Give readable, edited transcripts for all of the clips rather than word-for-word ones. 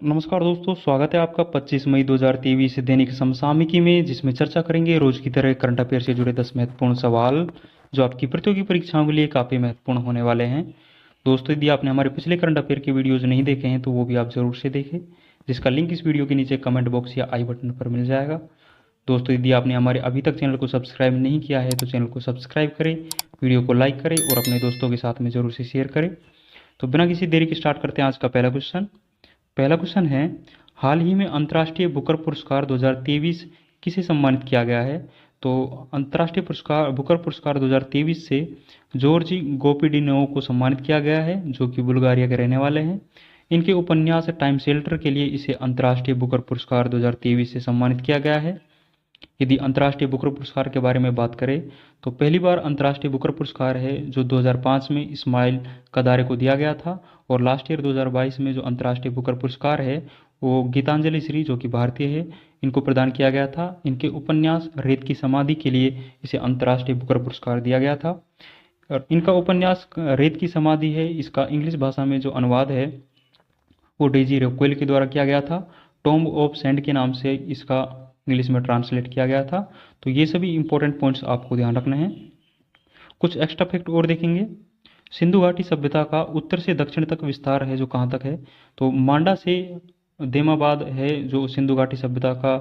नमस्कार दोस्तों, स्वागत है आपका 25 मई 2023 दैनिक समसामयिकी में, जिसमें चर्चा करेंगे रोज की तरह करंट अफेयर से जुड़े 10 महत्वपूर्ण सवाल जो आपकी प्रतियोगी परीक्षाओं के लिए काफ़ी महत्वपूर्ण होने वाले हैं। दोस्तों, यदि आपने हमारे पिछले करंट अफेयर के वीडियोज़ नहीं देखे हैं तो वो भी आप ज़रूर से देखें, जिसका लिंक इस वीडियो के नीचे कमेंट बॉक्स या आई बटन पर मिल जाएगा। दोस्तों, यदि आपने हमारे अभी तक चैनल को सब्सक्राइब नहीं किया है तो चैनल को सब्सक्राइब करें, वीडियो को लाइक करें और अपने दोस्तों के साथ में ज़रूर से शेयर करें। तो बिना किसी देरी के स्टार्ट करते हैं आज का पहला क्वेश्चन है, हाल ही में अंतर्राष्ट्रीय बुकर पुरस्कार 2023 किसे सम्मानित किया गया है? तो अंतर्राष्ट्रीय बुकर पुरस्कार 2023 से जॉर्जी गोपिडिनोव को सम्मानित किया गया है, जो कि बुल्गारिया के रहने वाले हैं। इनके उपन्यास टाइम शेल्टर के लिए इसे अंतर्राष्ट्रीय बुकर पुरस्कार 2023 से सम्मानित किया गया है। यदि अंतर्राष्ट्रीय बुकर पुरस्कार के बारे में बात करें तो पहली बार अंतर्राष्ट्रीय बुकर पुरस्कार है जो 2005 में इस्माइल कदारे को दिया गया था, और लास्ट ईयर 2022 में जो अंतर्राष्ट्रीय बुकर पुरस्कार है वो गीतांजलि श्री, जो कि भारतीय है, इनको प्रदान किया गया था। इनके उपन्यास रेत की समाधि के लिए इसे अंतर्राष्ट्रीय बुकर पुरस्कार दिया गया था। और इनका उपन्यास रेत की समाधि है, इसका इंग्लिश भाषा में जो अनुवाद है वो डेजी रेक्वेल के द्वारा किया गया था। टॉम्ब ऑफ सैंड के नाम से इसका इंग्लिश में ट्रांसलेट किया गया था। तो ये सभी इंपॉर्टेंट पॉइंट्स आपको ध्यान रखना है। कुछ एक्स्ट्रा फैक्ट और देखेंगे। सिंधु घाटी सभ्यता का उत्तर से दक्षिण तक विस्तार है जो कहाँ तक है? तो मांडा से देमाबाद है जो सिंधु घाटी सभ्यता का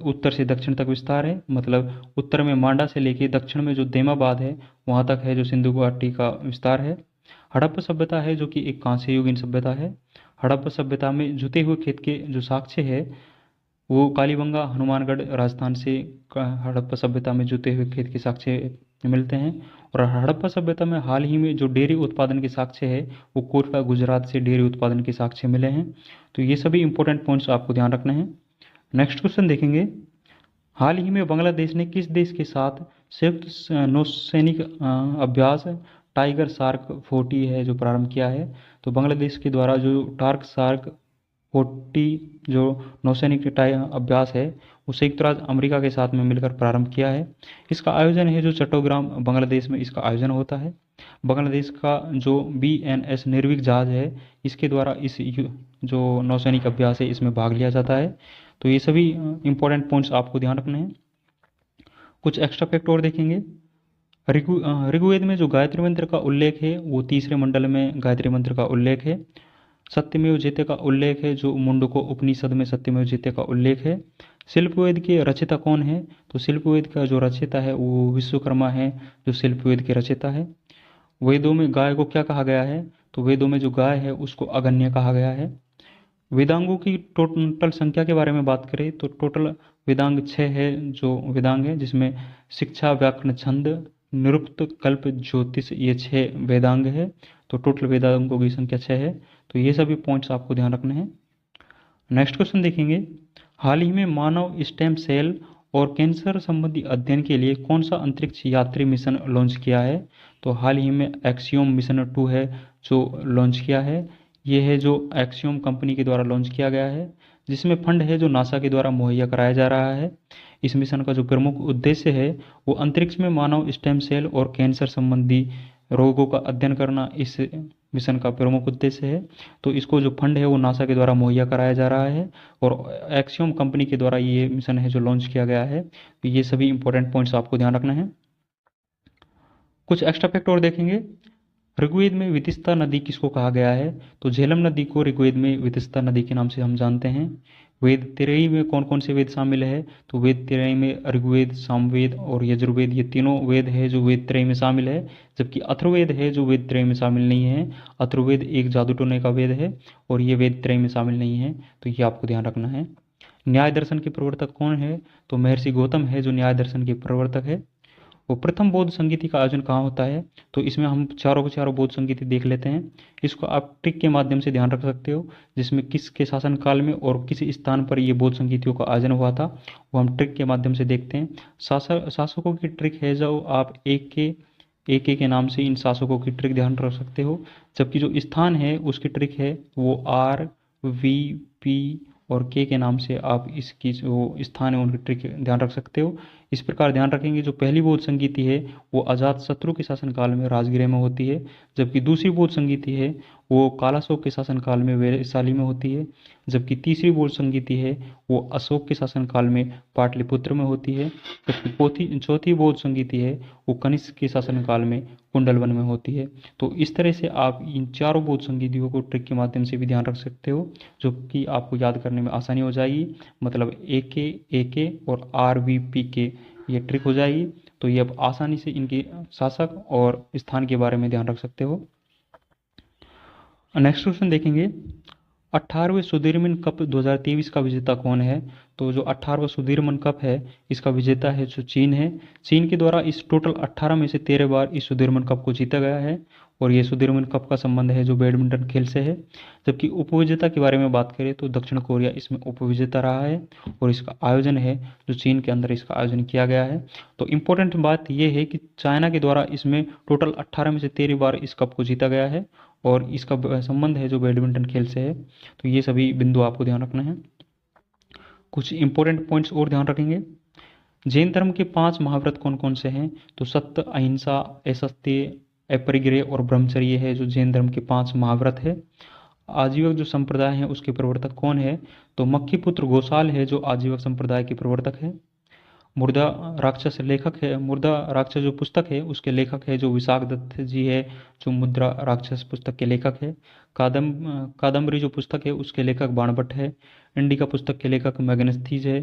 उत्तर से दक्षिण तक विस्तार है। मतलब उत्तर में मांडा से लेके दक्षिण में जो देमाबाद है वहाँ तक है जो सिंधु घाटी का विस्तार है। हड़प्पा सभ्यता है जो कि एक कांस्य युगीन सभ्यता है। हड़प्पा सभ्यता में जुते हुए खेत के जो साक्ष्य है वो कालीबंगा हनुमानगढ़ राजस्थान से हड़प्पा सभ्यता में जुते हुए खेत के साक्ष्य मिलते हैं। और हड़प्पा सभ्यता में हाल ही में जो डेयरी उत्पादन के साक्ष्य है वो कोरबा गुजरात से डेयरी उत्पादन के साक्ष्य मिले हैं। तो ये सभी इंपॉर्टेंट पॉइंट्स आपको ध्यान रखना है। नेक्स्ट क्वेश्चन देखेंगे, हाल ही में बांग्लादेश ने किस देश के साथ संयुक्त नौसैनिक अभ्यास टाइगर शार्क 40 है जो प्रारंभ किया है? तो बांग्लादेश के द्वारा जो टार्क शार्क 40 जो नौसैनिक अभ्यास है वो संयुक्त राज्य अमेरिका के साथ में मिलकर प्रारंभ किया है। इसका आयोजन है जो चट्टोग्राम बांग्लादेश में इसका आयोजन होता है। बांग्लादेश का जो BNS निर्विक जहाज है इसके द्वारा जो नौसैनिक अभ्यास है इसमें भाग लिया जाता है। तो ये सभी इंपॉर्टेंट पॉइंट्स आपको ध्यान रखने हैं। कुछ एक्स्ट्रा फैक्ट और देखेंगे। ऋग्वेद में जो गायत्री मंत्र का उल्लेख है वो तीसरे मंडल में गायत्री मंत्र का उल्लेख है। सत्यमेव जयते का उल्लेख है जो मुंडको उपनिषद में सत्यमेव जयते का उल्लेख है। शिल्पवेद के रचयिता कौन है? तो शिल्पवेद का जो रचयिता है वो विश्वकर्मा है जो शिल्पवेद के रचयिता है। वेदों में गाय को क्या कहा गया है? तो वेदों में जो गाय है उसको अगण्य कहा गया है। वेदांगों की टोटल संख्या के बारे में बात करें तो टोटल वेदांग 6 है जो वेदांग है, जिसमें शिक्षा, व्याकरण, छंद, निरुक्त, कल्प, ज्योतिष, ये 6 वेदांग है। तो टोटल वेदांगों की संख्या 6 है। तो ये सभी पॉइंट्स आपको ध्यान रखने हैं। नेक्स्ट क्वेश्चन देखेंगे, हाल ही में मानव स्टेम सेल और कैंसर संबंधी अध्ययन के लिए कौन सा अंतरिक्ष यात्री मिशन लॉन्च किया है? तो हाल ही में एक्सियोम मिशन 2 है जो लॉन्च किया है। ये है जो एक्सियोम कंपनी के द्वारा लॉन्च किया गया है, जिसमें फंड है जो नासा के द्वारा मुहैया कराया जा रहा है। इस मिशन का जो प्रमुख उद्देश्य है वो अंतरिक्ष में मानव स्टेम सेल और कैंसर संबंधी रोगों का अध्ययन करना इस मिशन का प्रमुख उद्देश्य है। तो इसको जो फंड है वो नासा के द्वारा मुहैया कराया जा रहा है और एक्सियोम कंपनी के द्वारा ये मिशन है जो लॉन्च किया गया है। तो ये सभी इंपॉर्टेंट पॉइंट्स आपको ध्यान रखना है। कुछ एक्स्ट्रा फैक्ट और देखेंगे। ऋग्वेद में वितस्ता नदी किसको कहा गया है? तो झेलम नदी को ऋग्वेद में वितस्ता नदी के नाम से हम जानते हैं। वेद तेरही में कौन कौन से वेद शामिल है? तो वेद तेरही में ऋग्वेद, सामवेद और यजुर्वेद, ये तीनों वेद है जो वेद त्रय में शामिल है। जबकि अथर्ववेद है जो वेद त्रय में शामिल नहीं है। अथर्ववेद एक जादू टोने का वेद है और ये वेद त्रय में शामिल नहीं है। तो ये आपको ध्यान रखना है। न्याय दर्शन के प्रवर्तक कौन है? तो महर्षि गौतम है जो न्याय दर्शन के प्रवर्तक है। वो प्रथम बौद्ध संगीति का आयोजन कहाँ होता है? तो इसमें हम चारों के चारों बौद्ध संगीति देख लेते हैं। इसको आप ट्रिक के माध्यम से ध्यान रख सकते हो, जिसमें किसके शासनकाल में और किस स्थान पर ये बौद्ध संगीतियों का आयोजन हुआ था वो हम ट्रिक के माध्यम से देखते हैं। शासकों की ट्रिक है जो आप एक के नाम से इन शासकों की ट्रिक ध्यान रख सकते हो। जबकि जो स्थान है उसकी ट्रिक है वो RVP और के नाम से आप इसकी जो स्थान है उनकी ट्रिक ध्यान रख सकते हो। इस प्रकार ध्यान रखेंगे जो पहली बौद्ध संगीति है वो अजात शत्रु के शासनकाल में राजगृह में होती है, जबकि दूसरी बौद्ध संगीति है वो कालाशोक के शासनकाल में वैशाली में होती है, जबकि तीसरी बोध संगीति है वो अशोक के शासनकाल में पाटलिपुत्र में होती है, जबकि चौथी बोध संगीति है वो कनिष्क के शासनकाल में कुंडलवन में होती है। तो इस तरह से आप इन चारों बोध संगीतियों को ट्रिक के माध्यम से भी ध्यान रख सकते हो, जो कि आपको याद करने में आसानी हो जाएगी। मतलब ए के और RVP के ये ट्रिक हो जाएगी। तो ये आप आसानी से इनके शासक और स्थान के बारे में ध्यान रख सकते हो। नेक्स्ट क्वेश्चन देखेंगे, 18वें सुदीर्मन कप 2023 का विजेता कौन है? तो जो 18वां सुदीर्मन कप है इसका विजेता है जो चीन है। चीन के द्वारा इस टोटल 18 में से 13 बार इस सुदीर्मन कप को जीता गया है, और ये सुदीर्मन कप का संबंध है जो बैडमिंटन खेल से है। जबकि उपविजेता के बारे में बात करें तो दक्षिण कोरिया इसमें उपविजेता रहा है, और इसका आयोजन है जो चीन के अंदर इसका आयोजन किया गया है। तो इम्पोर्टेंट बात यह है कि चाइना के द्वारा इसमें टोटल 18 में से 13 बार इस कप को जीता गया है, और इसका संबंध है जो बैडमिंटन खेल से है। तो ये सभी बिंदु आपको ध्यान रखना है। कुछ इंपॉर्टेंट पॉइंट्स और ध्यान रखेंगे। जैन धर्म के 5 महाव्रत कौन कौन से हैं? तो सत्य, अहिंसा, असत्य, अपरिग्रह और ब्रह्मचर्य है जो जैन धर्म के 5 महाव्रत है। आजीवक जो संप्रदाय है उसके प्रवर्तक कौन है? तो मक्खी पुत्र गोसाल है जो आजीवक संप्रदाय के प्रवर्तक है। मुर्दा राक्षस लेखक है, मुर्दा राक्षस जो पुस्तक है उसके लेखक है जो विशाख दत्त जी है, जो मुद्रा राक्षस पुस्तक के लेखक है। कादम्बरी जो पुस्तक है उसके लेखक बाणभट्ट है। इंडिका पुस्तक के लेखक मैग्नेस्थीज है,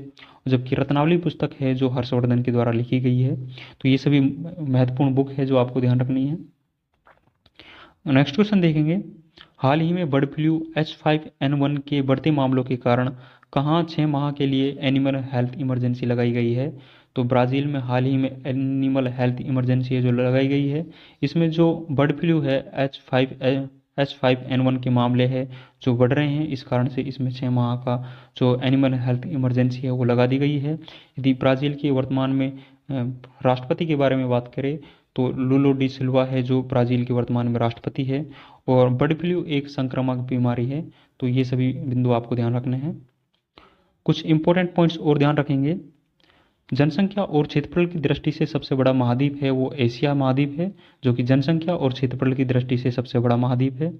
जबकि रत्नावली पुस्तक है जो हर्षवर्धन के द्वारा लिखी गई है। तो ये सभी महत्वपूर्ण बुक है जो आपको ध्यान रखनी है। नेक्स्ट क्वेश्चन देखेंगे, हाल ही में बर्ड फ्लू H5N1 के बढ़ते मामलों के कारण कहाँ 6 माह के लिए एनिमल हेल्थ इमरजेंसी लगाई गई है? तो ब्राज़ील में हाल ही में एनिमल हेल्थ इमरजेंसी है जो लगाई गई है। इसमें जो बर्ड फ्लू है H5N1 के मामले हैं जो बढ़ रहे हैं, इस कारण से इसमें 6 माह का जो एनिमल हेल्थ इमरजेंसी है वो लगा दी गई है। यदि ब्राज़ील के वर्तमान में राष्ट्रपति के बारे में बात करें तो लुलो डी सिल्वा है जो ब्राज़ील के वर्तमान में राष्ट्रपति है, और बर्ड फ्लू एक संक्रामक बीमारी है। तो ये सभी बिंदु आपको ध्यान रखने हैं। कुछ इंपॉर्टेंट पॉइंट्स और ध्यान रखेंगे। जनसंख्या और क्षेत्रफल की दृष्टि से सबसे बड़ा महाद्वीप है वो एशिया महाद्वीप है, जो कि जनसंख्या और क्षेत्रफल की दृष्टि से सबसे बड़ा महाद्वीप है।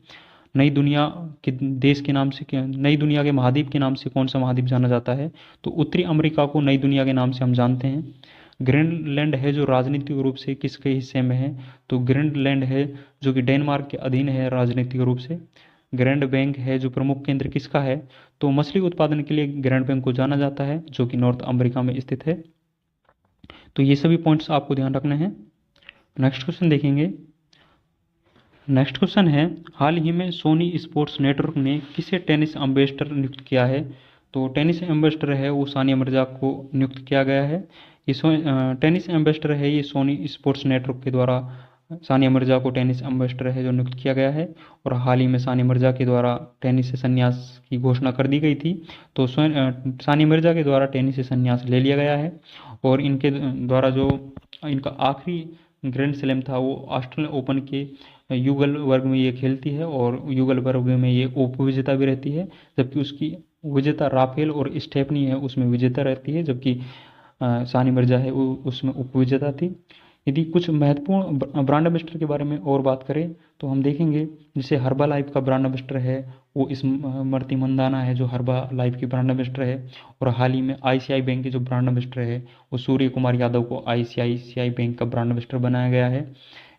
नई दुनिया के देश के नाम से, नई दुनिया के महाद्वीप के नाम से कौन सा महाद्वीप जाना जाता है? तो उत्तरी अमेरिका को नई दुनिया के नाम से हम जानते हैं। ग्रीनलैंड है जो राजनीतिक रूप से किसके हिस्से में है? तो ग्रीनलैंड है जो कि डेनमार्क के अधीन है राजनीतिक रूप से। ग्रैंड बैंक है जो प्रमुख केंद्र किसका है? तो मछली उत्पादन के लिए ग्रैंड बैंक को जाना जाता है जो कि नॉर्थ अमेरिका में स्थित है। तो ये सभी पॉइंट्स आपको ध्यान रखने हैं। नेक्स्ट क्वेश्चन देखेंगे। नेक्स्ट क्वेश्चन है, हाल ही में सोनी स्पोर्ट्स नेटवर्क ने किसे टेनिस एम्बेसडर नियुक्त किया है? तो टेनिस एम्बेसडर है वो सानिया मिर्जा को नियुक्त किया गया है। ये टेनिस एम्बेसडर है ये सोनी स्पोर्ट्स नेटवर्क के द्वारा सानिया मिर्जा को टेनिस एम्बेसडर है जो नियुक्त किया गया है। और हाल ही में सानिया मिर्जा के द्वारा टेनिस से संन्यास की घोषणा कर दी गई थी। तो सानिया मिर्जा के द्वारा टेनिस से संन्यास ले लिया गया है, और इनके द्वारा जो इनका आखिरी ग्रैंड स्लैम था वो ऑस्ट्रेलियन ओपन के युगल वर्ग में ये खेलती है, और युगल वर्ग में ये उपविजेता भी रहती है। जबकि उसकी विजेता राफेल और स्टेफनी है उसमें विजेता रहती है, जबकि सानिया मिर्जा है वो उसमें उपविजेता थी। यदि कुछ महत्वपूर्ण ब्रांड एम्बेसडर के बारे में और बात करें तो हम देखेंगे, जैसे हर्बा लाइफ का ब्रांड एम्बेसडर है वो स्मृति मंदाना है जो हर्बा लाइफ की ब्रांड एम्बेसडर है। और हाल ही में आईसीआई बैंक के जो ब्रांड एम्बेसडर है वो सूर्य कुमार यादव को आईसीआईसीआई बैंक का ब्रांड एम्बेसडर बनाया गया है।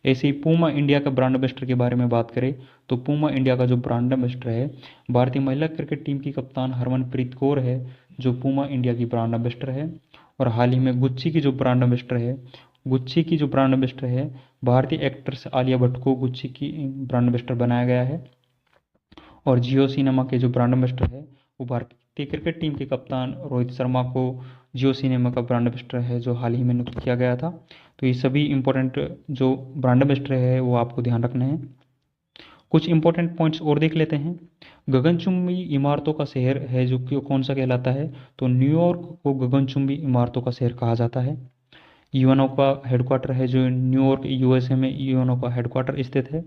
ऐसे ही पूमा इंडिया का ब्रांड एम्बेसडर के बारे में बात करें तो पूमा इंडिया का जो ब्रांड एम्बेसडर है भारतीय महिला क्रिकेट टीम की कप्तान हरमनप्रीत कौर है जो पूमा इंडिया की ब्रांड एम्बेसडर है। और हाल ही में गुच्ची की जो ब्रांड एम्बेसडर है, गुच्ची की जो ब्रांड एम्बेसडर है भारतीय एक्ट्रेस आलिया भट्ट को गुच्ची की ब्रांड एम्बेसडर बनाया गया है। और जियो सिनेमा के जो ब्रांड एम्बेसडर है वो भारतीय क्रिकेट टीम के कप्तान रोहित शर्मा को जियो सिनेमा का ब्रांड एम्बेसडर है जो हाल ही में नियुक्त किया गया था। तो ये सभी इंपॉर्टेंट जो ब्रांड एम्बेसडर है वो आपको ध्यान रखने हैं। कुछ इंपॉर्टेंट पॉइंट्स और देख लेते हैं। गगनचुंबी इमारतों का शहर है जो कि कौन सा कहलाता है? तो न्यूयॉर्क को गगनचुंबी इमारतों का शहर कहा जाता है। यूएनओ का हेडक्वार्टर है जो न्यूयॉर्क यूएसए में यूएनओ का हेडक्वार्टर स्थित है।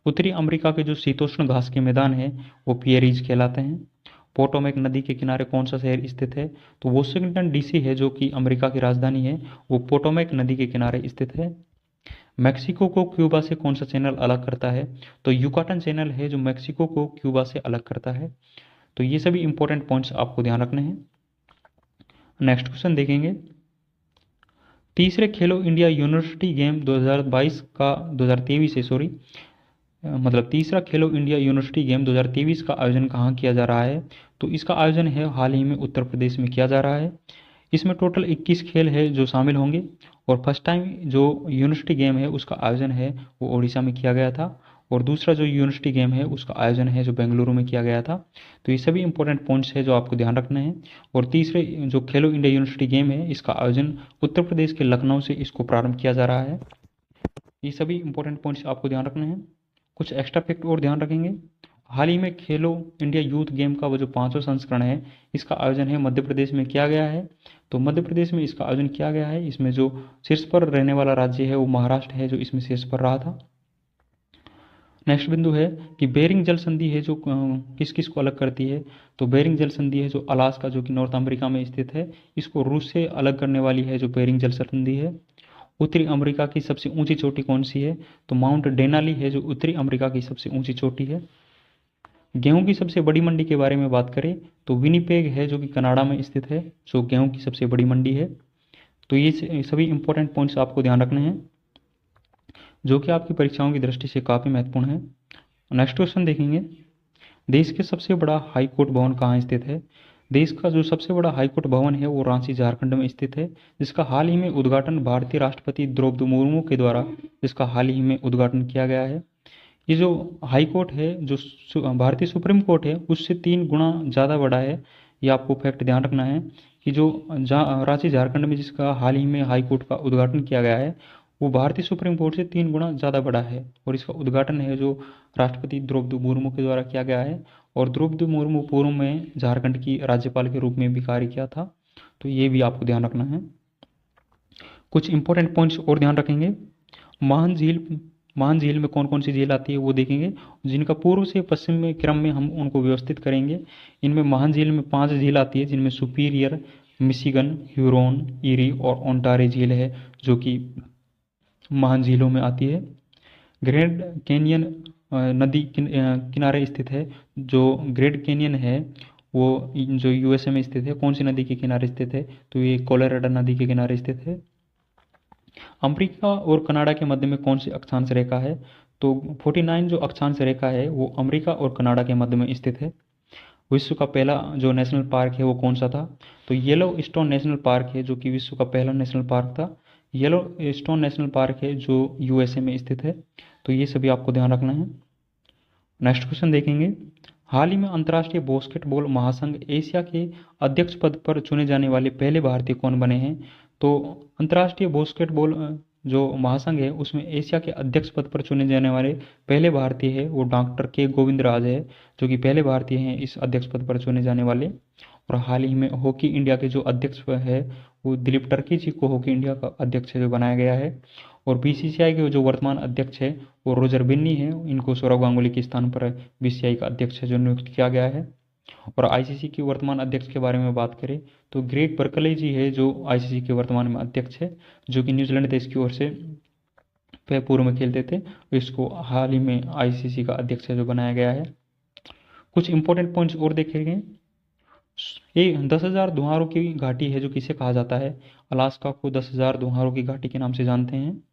उत्तरी अमेरिका के जो शीतोष्ण घास के मैदान हैं वो पियरीज कहलाते हैं। पोटोमैक नदी के किनारे कौन सा शहर स्थित है? तो वॉशिंगटन डीसी है जो कि अमेरिका की राजधानी है वो पोटोमैक नदी के किनारे स्थित है। मैक्सिको को क्यूबा से कौन सा चैनल अलग करता है? तो युकाटन चैनल है जो मैक्सिको को क्यूबा से अलग करता है। तो ये सभी इंपॉर्टेंट पॉइंट्स आपको ध्यान रखने हैं। नेक्स्ट क्वेश्चन देखेंगे। तीसरे खेलो इंडिया यूनिवर्सिटी गेम 2022 का 2023 है सॉरी मतलब तीसरा खेलो इंडिया यूनिवर्सिटी गेम 2023 का आयोजन कहाँ किया जा रहा है? तो इसका आयोजन है हाल ही में उत्तर प्रदेश में किया जा रहा है। इसमें टोटल 21 खेल है जो शामिल होंगे और फर्स्ट टाइम जो यूनिवर्सिटी गेम है उसका आयोजन है वो ओडिशा में किया गया था और दूसरा जो यूनिवर्सिटी गेम है उसका आयोजन है जो बेंगलुरु में किया गया था। तो ये सभी इंपॉर्टेंट पॉइंट्स है जो आपको ध्यान रखना है। और तीसरे जो खेलो इंडिया यूनिवर्सिटी गेम है इसका आयोजन उत्तर प्रदेश के लखनऊ से इसको प्रारंभ किया जा रहा है। ये सभी इंपॉर्टेंट पॉइंट्स आपको ध्यान रखने हैं। कुछ एक्स्ट्रा फैक्ट और ध्यान रखेंगे। हाल ही में खेलो इंडिया यूथ गेम का वो जो 5वां संस्करण है इसका आयोजन है मध्य प्रदेश में किया गया है। तो मध्य प्रदेश में इसका आयोजन किया गया है। इसमें जो शीर्ष पर रहने वाला राज्य है वो महाराष्ट्र है जो इसमें शीर्ष पर रहा था। नेक्स्ट बिंदु है कि बेरिंग जल संधि है जो किस किस को अलग करती है? तो बेरिंग जल संधि है जो अलास्का जो कि नॉर्थ अमेरिका में स्थित है इसको रूस से अलग करने वाली है जो बेरिंग जल संधि है। उत्तरी अमेरिका की सबसे ऊंची चोटी कौन सी है? तो माउंट डेनाली है जो उत्तरी अमेरिका की सबसे ऊंची चोटी है। गेहूं की सबसे बड़ी मंडी के बारे में बात करें तो विनिपेग है जो कि कनाडा में स्थित है जो गेहूं की सबसे बड़ी मंडी है। तो ये सभी इंपॉर्टेंट पॉइंट्स आपको ध्यान रखने हैं जो कि आपकी परीक्षाओं की दृष्टि से काफ़ी महत्वपूर्ण है। नेक्स्ट क्वेश्चन देखेंगे। देश के सबसे बड़ा हाई कोर्ट भवन कहाँ स्थित है? देश का जो सबसे बड़ा हाई कोर्ट भवन है वो रांची झारखंड में स्थित है जिसका हाल ही में उद्घाटन भारतीय राष्ट्रपति द्रौपदी मुर्मू के द्वारा जिसका हाल ही में उद्घाटन किया गया है। ये जो हाई कोर्ट है जो भारतीय सुप्रीम कोर्ट है उससे 3 गुना ज़्यादा बड़ा है। ये आपको फैक्ट ध्यान रखना है कि जो रांची झारखंड में जिसका हाल ही में हाई कोर्ट का उद्घाटन किया गया है वो भारतीय सुप्रीम कोर्ट से 3 गुना ज़्यादा बड़ा है और इसका उद्घाटन है जो राष्ट्रपति द्रौपदी मुर्मू के द्वारा किया गया है। और द्रौपदी मुर्मू पूर्व में झारखंड की राज्यपाल के रूप में भी कार्य किया था। तो ये भी आपको ध्यान रखना है। कुछ इंपॉर्टेंट पॉइंट्स और ध्यान रखेंगे। महान झील में कौन कौन सी झील आती है वो देखेंगे जिनका पूर्व से पश्चिम में क्रम में हम उनको व्यवस्थित करेंगे। इनमें महान झील में 5 झील आती है जिनमें सुपीरियर, मिशिगन, ह्यूरोन, ईरी और ओंटारी झील है जो कि महान झीलों में आती है। ग्रैंड कैनियन नदी किनारे स्थित है। जो ग्रेट कैनियन है वो जो यूएसए में स्थित है कौन सी नदी के किनारे स्थित है? तो ये कोलोराडो नदी के किनारे स्थित है। अमेरिका और कनाडा के मध्य में कौन सी अक्षांश रेखा है? तो 49 जो अक्षांश रेखा है वो अमेरिका और कनाडा के मध्य में स्थित है। विश्व का पहला जो नेशनल पार्क है वो कौन सा था? तो येलो स्टोन नेशनल पार्क है जो कि विश्व का पहला नेशनल पार्क था। येलो स्टोन नेशनल पार्क है जो यूएसए में स्थित है। तो ये सभी आपको ध्यान रखना है। नेक्स्ट क्वेश्चन देखेंगे। हाल ही में अंतर्राष्ट्रीय बास्केटबॉल महासंघ एशिया के अध्यक्ष पद पर चुने जाने वाले पहले भारतीय कौन बने हैं? तो अंतर्राष्ट्रीय बास्केटबॉल जो महासंघ है उसमें एशिया के अध्यक्ष पद पर चुने जाने वाले पहले भारतीय है वो डॉक्टर के गोविंद राज है जो कि पहले भारतीय हैं इस अध्यक्ष पद पर चुने जाने वाले। और हाल ही में हॉकी इंडिया के जो अध्यक्ष है वो दिलीप टर्की जी को हॉकी इंडिया का अध्यक्ष जो बनाया गया है। और बीसीसीआई के जो वर्तमान अध्यक्ष है वो रोजर बिन्नी है। इनको सौरव गांगुली के स्थान पर बीसीसीआई का अध्यक्ष जो नियुक्त किया गया है। और आईसीसी के वर्तमान अध्यक्ष के बारे में बात करें तो ग्रेग बर्कले जी है जो आईसीसी के वर्तमान में अध्यक्ष है जो कि न्यूजीलैंड देश की ओर से पूर्व में खेलते थे। इसको हाल ही में आईसीसी का अध्यक्ष जो बनाया गया है। कुछ इंपॉर्टेंट पॉइंट्स और देखे गए। ये 10,000 धुआरों की घाटी है जो किसे कहा जाता है? अलास्का को 10,000 धुआरों की घाटी के नाम से जानते हैं।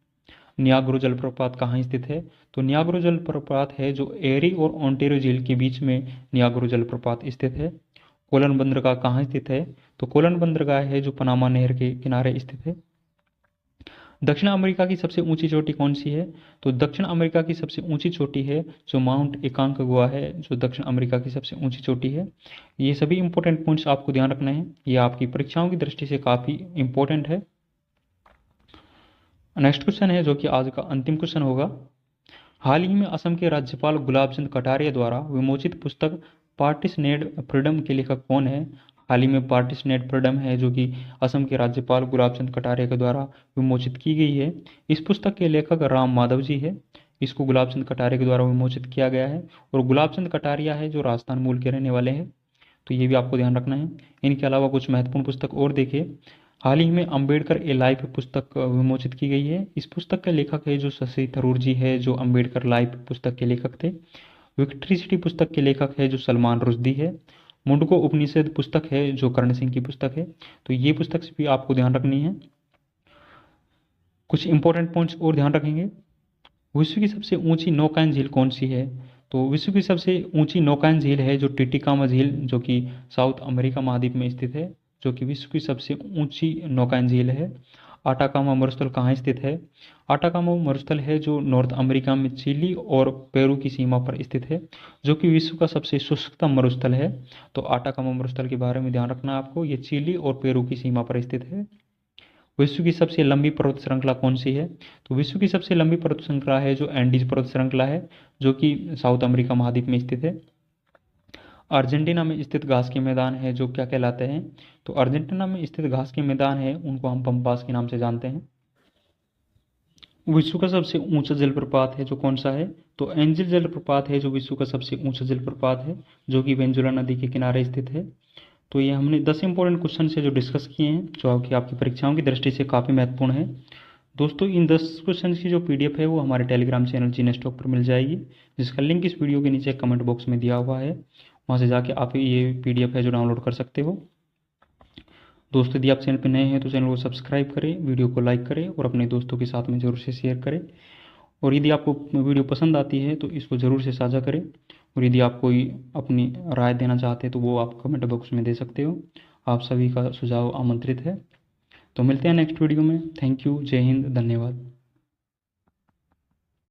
नियाग्रो जलप्रपात कहाँ स्थित है? तो नियाग्रो जलप्रपात है जो एरी और ओंटेरियो झील के बीच में नियाग्रो जलप्रपात स्थित है। कोलन बंदरगाह कहाँ स्थित है? तो कोलन बंदरगाह है जो पनामा नहर के किनारे स्थित है। दक्षिण अमेरिका की सबसे ऊंची चोटी कौन सी है? तो दक्षिण अमेरिका की सबसे ऊंची चोटी है जो माउंट एकांकगुआ है जो दक्षिण अमेरिका की सबसे ऊंची चोटी है। ये सभी इंपॉर्टेंट पॉइंट्स आपको ध्यान रखना है। ये आपकी परीक्षाओं की दृष्टि से काफ़ी इंपॉर्टेंट है। नेक्स्ट क्वेश्चन है जो कि आज का अंतिम क्वेश्चन होगा। हाल ही में असम के राज्यपाल गुलाबचंद कटारिया द्वारा विमोचित पुस्तक पार्टिशनेड फ्रीडम के लेखक कौन है? हाल ही में पार्टिशनेड फ्रीडम है जो कि असम के राज्यपाल गुलाबचंद कटारिया के द्वारा विमोचित की गई है। इस पुस्तक के लेखक राम माधव जी है। इसको गुलाबचंद कटारिया के द्वारा विमोचित किया गया है। और गुलाबचंद कटारिया है जो राजस्थान मूल के रहने वाले हैं। तो ये भी आपको ध्यान रखना है। इनके अलावा कुछ महत्वपूर्ण पुस्तक और देखिए। हाल ही में अम्बेडकर ए लाइफ पुस्तक विमोचित की गई है। इस पुस्तक के लेखक है जो शशि थरूर जी है, जो अम्बेडकर लाइफ पुस्तक के लेखक थे। विक्ट्री सिटी पुस्तक के लेखक है जो सलमान रुश्दी है। मुंडको उपनिषद पुस्तक है जो कर्ण सिंह की पुस्तक है। तो ये पुस्तक से भी आपको ध्यान रखनी है। कुछ इंपॉर्टेंट पॉइंट्स और ध्यान रखेंगे। विश्व की सबसे ऊंची नौकायन झील कौन सी है? तो विश्व की सबसे ऊंची नौकायन झील है जो टिटिकामा झील, जो कि साउथ अमेरिका महाद्वीप में स्थित है, जो कि विश्व की सबसे ऊंची नौकायन झील है। आटाकामा मरुस्थल कहाँ स्थित है? आटाकामा मरुस्थल है जो नॉर्थ अमेरिका में चिली और पेरू की सीमा पर स्थित है, जो कि विश्व का सबसे शुष्कतम मरुस्थल है। तो आटाकामा मरुस्थल के बारे में ध्यान रखना है आपको, ये चिली और पेरू की सीमा पर स्थित है। विश्व की सबसे लंबी पर्वत श्रृंखला कौन सी है? तो विश्व की सबसे लंबी पर्वत श्रृंखला है जो एंडीज पर्वत श्रृंखला है, जो कि साउथ अमेरिका महाद्वीप में स्थित है। अर्जेंटीना में स्थित घास के मैदान है जो क्या कहलाते हैं? तो अर्जेंटीना में स्थित घास के मैदान है उनको हम पंपास के नाम से जानते हैं। विश्व का सबसे ऊंचा जलप्रपात है जो कौन सा है? तो एंजिल जलप्रपात है जो विश्व का सबसे ऊंचा जलप्रपात है, जो कि वेनेजुला नदी के किनारे स्थित है। तो ये हमने 10 इंपॉर्टेंट क्वेश्चन से जो डिस्कस किए हैं, जो आपकी परीक्षाओं की दृष्टि से काफ़ी महत्वपूर्ण है। दोस्तों, इन 10 क्वेश्चन की जो पीडीएफ है वो हमारे टेलीग्राम चैनल जीने स्टॉक पर मिल जाएगी, जिसका लिंक इस वीडियो के नीचे कमेंट बॉक्स में दिया हुआ है। वहाँ से जाके आप ये पीडीएफ है जो डाउनलोड कर सकते हो। दोस्तों, यदि आप चैनल पर नए हैं तो चैनल को सब्सक्राइब करें, वीडियो को लाइक करें और अपने दोस्तों के साथ में ज़रूर से शेयर करें। और यदि आपको वीडियो पसंद आती है तो इसको ज़रूर से साझा करें। और यदि आप कोई अपनी राय देना चाहते हैं तो वो आप कमेंट बॉक्स में दे सकते हो। आप सभी का सुझाव आमंत्रित है। तो मिलते हैं नेक्स्ट वीडियो में। Thank you. जय हिंद। धन्यवाद।